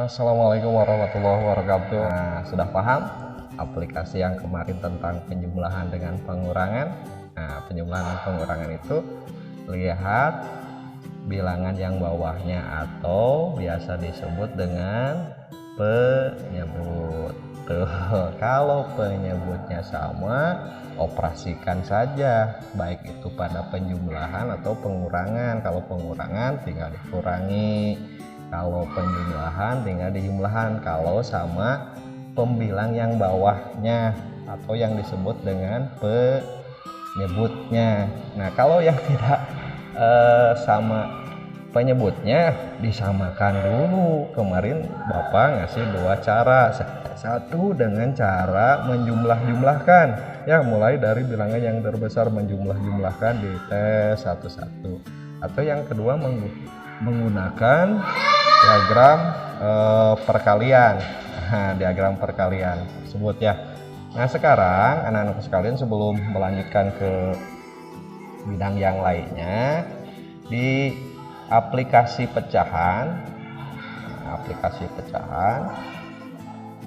Assalamualaikum warahmatullahi wabarakatuh. Nah, sudah paham aplikasi yang kemarin tentang penjumlahan dengan pengurangan? Nah, penjumlahan dan pengurangan itu lihat bilangan yang bawahnya atau biasa disebut dengan penyebut. Tuh, kalau penyebutnya sama, operasikan saja, baik itu pada penjumlahan atau pengurangan. Kalau pengurangan tinggal dikurangi, kalau penjumlahan tinggal dijumlahan. Kalau sama pembilang yang bawahnya atau yang disebut dengan penyebutnya. Nah, kalau yang tidak sama penyebutnya, disamakan dulu. Kemarin Bapak ngasih dua cara. Satu dengan cara menjumlah-jumlahkan, ya, mulai dari bilangan yang terbesar menjumlah-jumlahkan di tes satu-satu. Atau yang kedua menggunakan diagram perkalian. Nah, diagram perkalian tersebut, ya. Nah, sekarang anak-anak sekalian, sebelum melanjutkan ke bidang yang lainnya, di aplikasi pecahan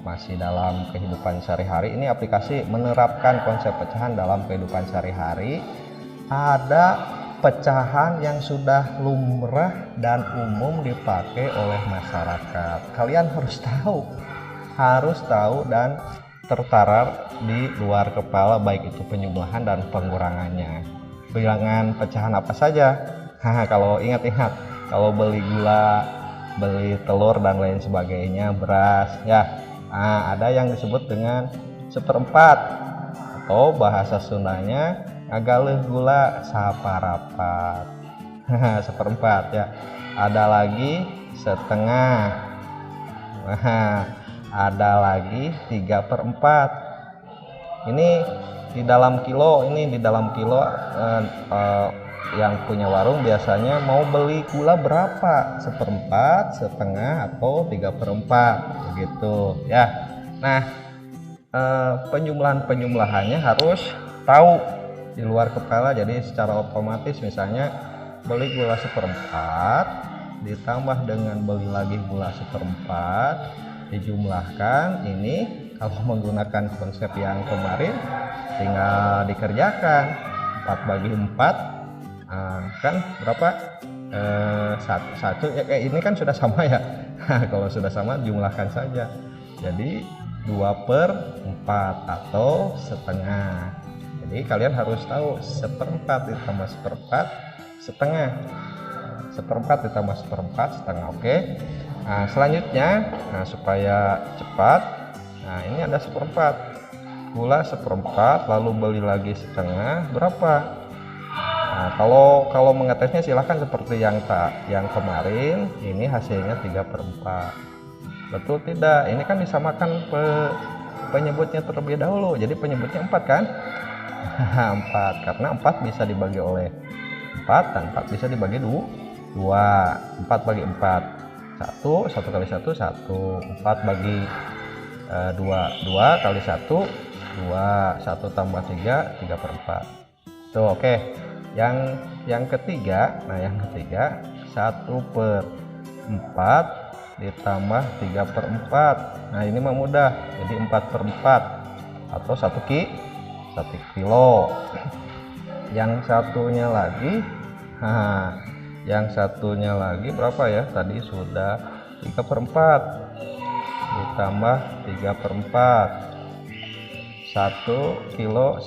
masih dalam kehidupan sehari-hari. Ini aplikasi menerapkan konsep pecahan dalam kehidupan sehari-hari. Ada pecahan yang sudah lumrah dan umum dipakai oleh masyarakat. Kalian harus tahu dan tertara di luar kepala, baik itu penjumlahan dan pengurangannya. Bilangan pecahan apa saja? Kalau ingat-ingat, kalau beli gula, beli telur dan lain sebagainya, beras, ya. Nah, ada yang disebut dengan seperempat, atau bahasa Sundanya agaleuh gula saparapat. Seperempat, ya. Ada lagi setengah. Ada lagi 3/4. Ini di dalam kilo, yang punya warung biasanya mau beli gula berapa, seperempat, setengah, atau 3/4, begitu, ya. Nah, penjumlahannya harus tahu di luar kepala. Jadi secara otomatis, misalnya beli gula seperempat ditambah dengan beli lagi gula seperempat, dijumlahkan. Ini kalau menggunakan konsep yang kemarin tinggal dikerjakan. 4 bagi 4 kan berapa? Satu, ya, kayak ini kan sudah sama, ya. Kalau sudah sama, jumlahkan saja. Jadi 2/4 atau setengah. Jadi kalian harus tahu seperempat ditambah seperempat, setengah. Seperempat ditambah seperempat, setengah. Oke. Nah, selanjutnya, supaya cepat, ini ada seperempat, gula seperempat, lalu beli lagi setengah, berapa? Nah, kalau mengetesnya silahkan seperti yang kemarin. Ini hasilnya 3/4. Betul tidak? Ini kan disamakan penyebutnya terlebih dahulu. Jadi penyebutnya 4, kan? 4, karena 4 bisa dibagi oleh 4 dan 4 bisa dibagi 2. 4 bagi 4 1 kali 1 1. 4 bagi 2 kali 1 2. 1 tambah 3 3/4. Tuh, oke. Yang ketiga, 1/4 ditambah 3/4. Nah, ini mah mudah. Jadi 4/4 atau 1 kilo. Yang satunya lagi berapa, ya? Tadi sudah 3/4 ditambah 3/4, 1,5 kilo.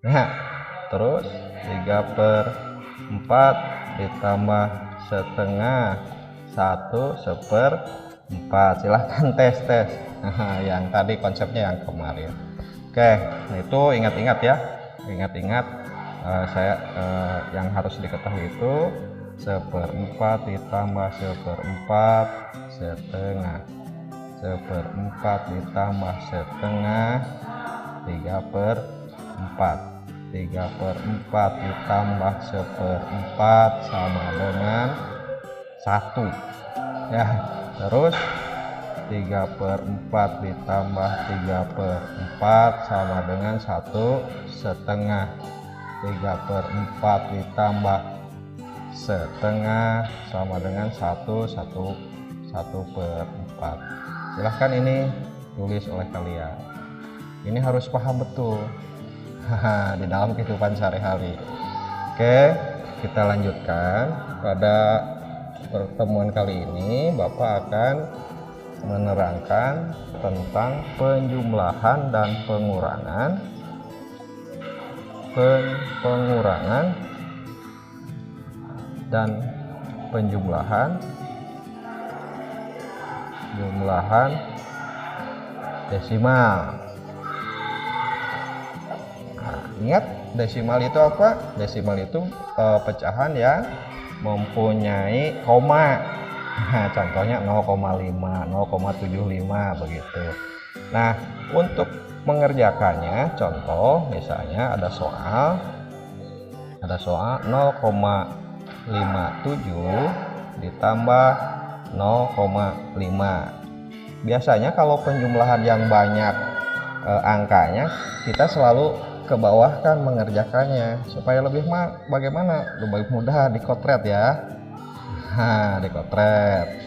Nah, terus 3/4 ditambah setengah, 1/4. Silahkan tes. Yang tadi konsepnya yang kemarin. Oke, nah itu ingat-ingat, ya. Ingat-ingat, yang harus diketahui itu 1/4 ditambah 1/4 setengah, 1/4 ditambah setengah 3/4, 3/4 ditambah 1/4 sama dengan 1, ya. Terus 3/4 ditambah 3/4 sama dengan 1/2. 3/4 ditambah setengah sama dengan 1/1. 1/4. Silahkan ini tulis oleh kalian. Ini harus paham betul di dalam kehidupan sehari-hari. Oke, kita lanjutkan. Pada pertemuan kali ini Bapak akan menerangkan tentang penjumlahan dan pengurangan dan penjumlahan desimal. Nah, ingat desimal itu apa? Desimal itu pecahan yang mempunyai koma. Nah, contohnya 0,5, 0,75 begitu. Nah, untuk mengerjakannya, contoh misalnya ada soal 0,57 ditambah 0,5. Biasanya kalau penjumlahan yang banyak angkanya, kita selalu ke bawah kan mengerjakannya supaya lebih lebih mudah dikotret ya. Nah, dikotret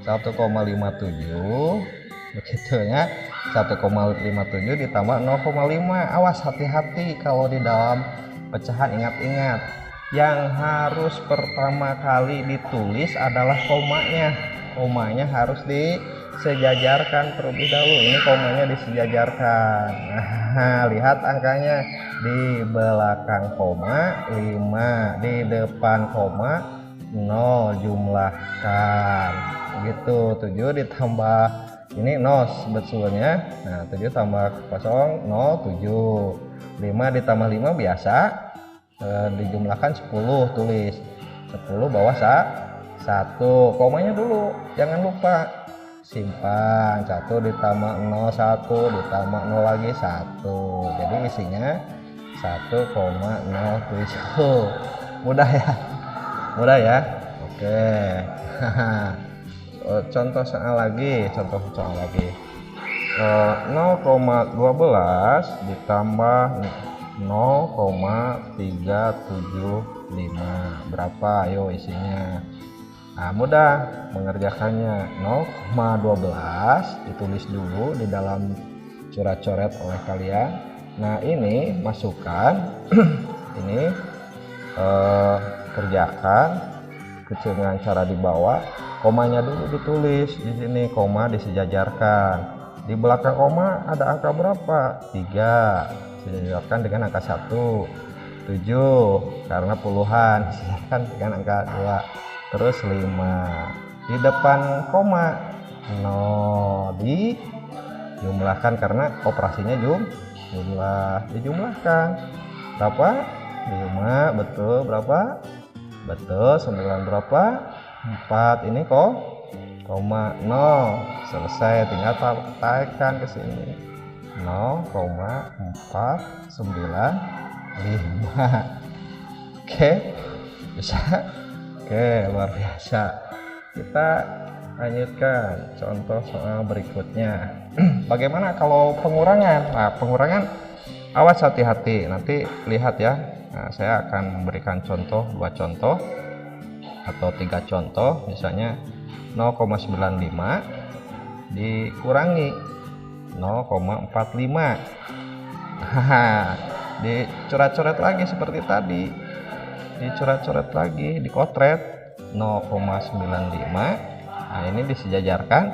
1,57 begitu ya. 1,57 ditambah 0,5. Awas, hati-hati kalau di dalam pecahan. Ingat yang harus pertama kali ditulis adalah komanya harus disejajarkan terlebih dahulu. Ini komanya disejajarkan. Nah, lihat angkanya di belakang koma 5, di depan koma 0, jumlahkan gitu. 7 ditambah ini 0 sebetulnya. Nah, 7 tambah 0, 0, 7. 5 ditambah 5 biasa dijumlahkan 10, tulis 10 bawah 1. Komanya dulu jangan lupa, simpan. 1 ditambah 0, 1 ditambah 0 lagi 1, jadi isinya 1,07. Mudah ya. Oke. Contoh soal lagi 0,12 ditambah 0,375 berapa? Ayo isinya. Nah, mudah mengerjakannya. 0,12 ditulis dulu di dalam coret-coret oleh kalian. Nah, ini masukkan ini kerjakan dengan cara di bawah. Komanya dulu ditulis di sini, koma disejajarkan. Di belakang koma ada angka berapa? 3, disejajarkan dengan angka 1. 7 karena puluhan, disejajarkan dengan angka 2. Terus 5. Di depan koma 0, dijumlahkan karena operasinya jumlah, dijumlahkan. Berapa? 5, betul. Berapa? Betul. 9 berapa? 4. Ini koma 0. Selesai, tinggal taikkan ke sini. 0,495. Oke, bisa. Oke, luar biasa. Kita lanjutkan contoh soal berikutnya. Bagaimana kalau pengurangan? Nah, pengurangan awas, hati-hati. Nanti lihat ya. Nah, saya akan memberikan contoh, 2 contoh atau 3 contoh. Misalnya 0,95 dikurangi 0,45. Dicoret-coret lagi seperti tadi. Dicoret-coret lagi, dikotret 0,95. Nah, ini disejajarkan.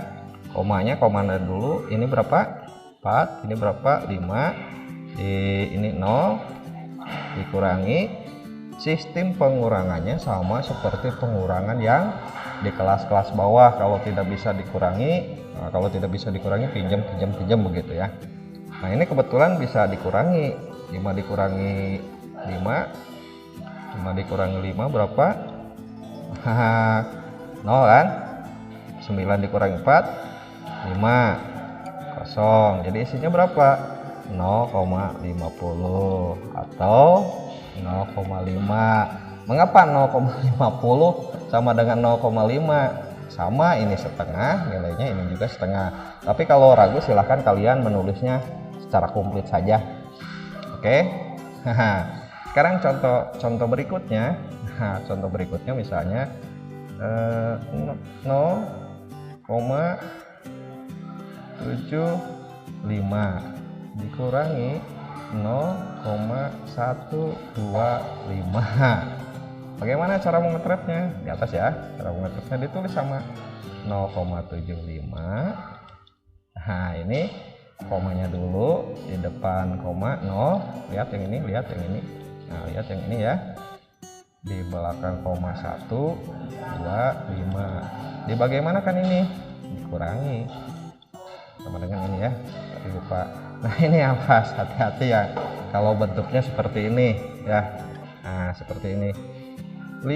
Komanya dulu. Ini berapa? 4. Ini berapa? 5. Ini 0 dikurangi. Sistem pengurangannya sama seperti pengurangan yang di kelas-kelas bawah. Kalau tidak bisa dikurangi, pinjam begitu ya. Nah, ini kebetulan bisa dikurangi. 5 dikurangi 5 berapa? 0 kan? 9 dikurangi 4 5, kosong. Jadi isinya berapa? 0,50 atau 0,5. Mengapa 0,50 sama dengan 0,5? Sama, ini setengah, nilainya ini juga setengah. Tapi kalau ragu silahkan kalian menulisnya secara komplit saja. Oke. Sekarang contoh berikutnya. Contoh berikutnya misalnya dikurangi 0,125. Bagaimana cara mengetretnya? Di atas ya, cara mengetretnya ditulis sama 0,75. Nah ini komanya dulu di depan koma 0. Lihat yang ini, lihat yang ini. Nah lihat yang ini ya, di belakang koma 1, 2, 5. Di bagaimana kan ini? Dikurangi sama dengan ini ya, tapi lupa. Nah ini awas, hati-hati ya kalau bentuknya seperti ini ya. Nah seperti ini 5,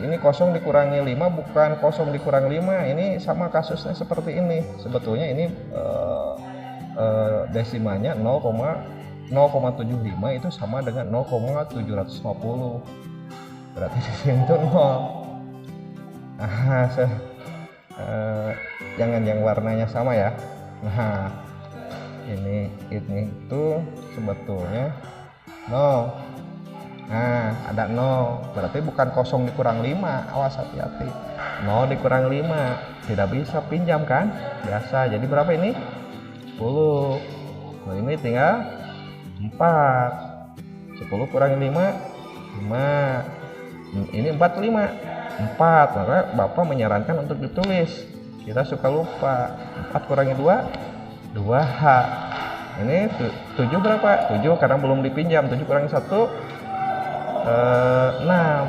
ini kosong dikurangi 5 bukan kosong dikurangi 5. Ini sama kasusnya seperti ini. Sebetulnya ini desimanya 0,075 itu sama dengan 0,750. Berarti di sini itu 0. Nah, jangan yang warnanya sama ya. Nah, ini itu sebetulnya 0. Nah, ada 0. Berarti bukan kosong dikurang 5. Awas, hati-hati. 0 dikurang 5. Tidak bisa pinjam kan? Biasa. Jadi berapa ini? 10. Nah, ini tinggal 4. 10 kurangi 5, 5. Ini 45. 4. Maka Bapak menyarankan untuk ditulis. Kita suka lupa. 4 kurangi 2, 2H. Ini 7 berapa? 7 karena belum dipinjam. 7 kurangi 1, 6,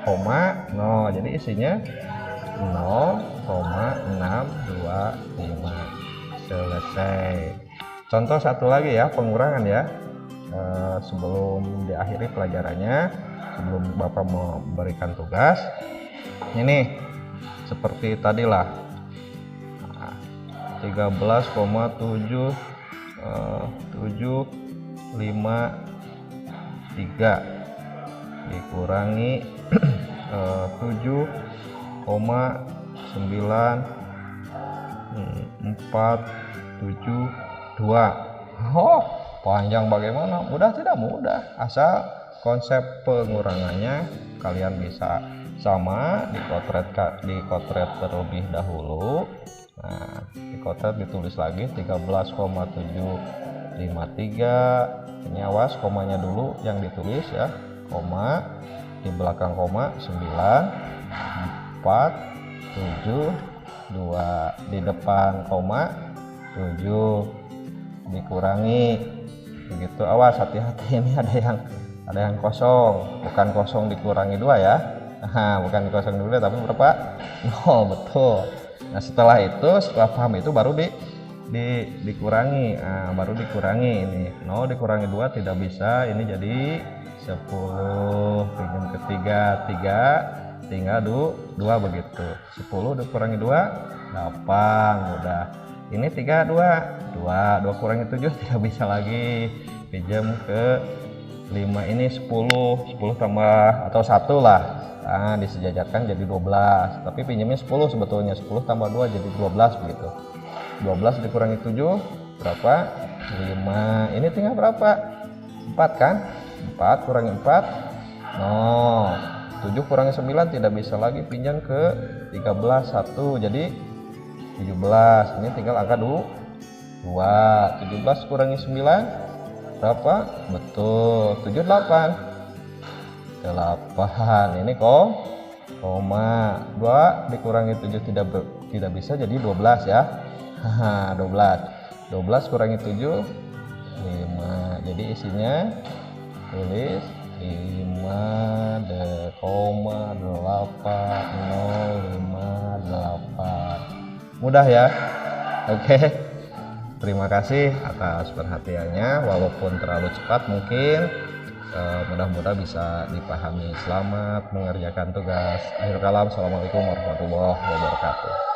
0. Jadi isinya 0,625. Selesai. Contoh satu lagi ya, pengurangan ya. Sebelum diakhiri pelajarannya, sebelum Bapak memberikan tugas, ini seperti tadilah 13,753 dikurangi 7,942. Oh, panjang bagaimana? Mudah tidak mudah, asal konsep pengurangannya kalian bisa sama dikotret terlebih dahulu. Nah, dikotret ditulis lagi 13,753. Ini awas komanya dulu yang ditulis ya. Koma di belakang koma 9, 4, 7, 2. Di depan koma 7 dikurangi. Begitu, awas, hati-hati. Ini ada yang kosong, bukan kosong dikurangi 2 ya. Nah, bukan kosong dulu tapi berapa? 0. Betul. Nah setelah paham itu baru dikurangi. Nah, baru dikurangi. Ini 0 dikurangi 2 tidak bisa. Ini jadi 10. Pinjam ketiga 3, tinggal 2 begitu. 10 dikurangi 2, 8. Udah. Ini 3, 2 kurangi 7 tidak bisa lagi. Pinjam ke 5, ini 10 tambah atau 1 lah. Nah, disejajarkan jadi 12. Tapi pinjamnya 10 sebetulnya. 10 tambah 2 jadi 12 begitu. 12 dikurangi 7 berapa? 5. Ini tinggal berapa? 4 kan? 4 kurangi 4, 0. 7 kurangi 9 tidak bisa lagi, pinjam ke 13, 1 jadi 17. Ini tinggal angka 2. 17 kurangi 9 berapa? Betul, 78. 8. Ini koma. 2 dikurangi 7 tidak bisa jadi 12 ya. 12 kurangi 7, 5. Jadi isinya tulis 5,80558. Mudah ya. Oke. Terima kasih atas perhatiannya, walaupun terlalu cepat mungkin. Mudah-mudahan bisa dipahami. Selamat mengerjakan tugas. Akhir kalam, assalamualaikum warahmatullahi wabarakatuh.